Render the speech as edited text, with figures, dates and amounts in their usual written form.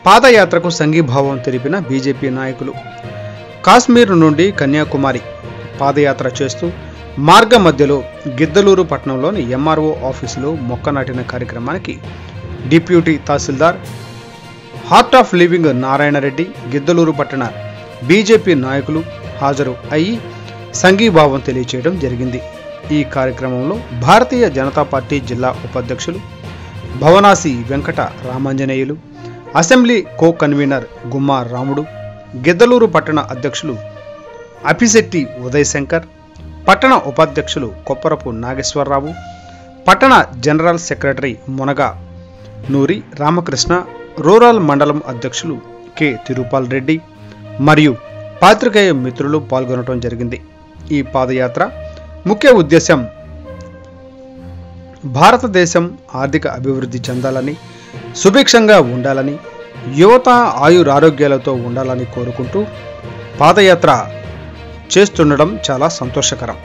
పాదయాత్రకు సంఘీభావం తెలిపిన బీజేపీ నాయకులు. కాశ్మీర్ నుండి కన్యాకుమారి పాదయాత్ర చేస్తూ మార్గ మధ్యలో గిద్దలూరు పట్టణంలోని ఎంఆర్ఓ ఆఫీసులో మొక్క నాటిన కార్యక్రమానికి deputy tahsildar Art of Living Narayanareddy, Giddalur పట్టణ బీజేపీ నాయకులు హాజరు అయ్యి సంఘీభావం తెలియచేయడం జరిగింది. ఈ కార్యక్రమంలో భారతీయ జనతా పార్టీ జిల్లా ఉపాధ్యక్షులు Bhavanasi Venkata Ramanjaneyulu, assembly co convener గుమ్మా రాముడు, గిద్దలూరు పట్టణ అధ్యక్షులు అపిశెట్టి ఉదయ్ శంకర్, పట్టణ ఉపాధ్యక్షులు కొప్పరపు నాగేశ్వరరావు, పట్టణ జనరల్ సెక్రటరీ మునగ నూరి రామకృష్ణ, రూరల్ మండలం అధ్యక్షులు కె తిరుపాల్ రెడ్డి మరియు పాత్రికేయ మిత్రులు పాల్గొనడం జరిగింది. ఈ పాదయాత్ర ముఖ్య ఉద్దేశం భారతదేశం ఆర్థిక అభివృద్ధి చెందాలని, సుభిక్షంగా ఉండాలని, యువత ఆయురారోగ్యాలతో ఉండాలని కోరుకుంటూ పాదయాత్ర చేస్తుండడం చాలా సంతోషకరం.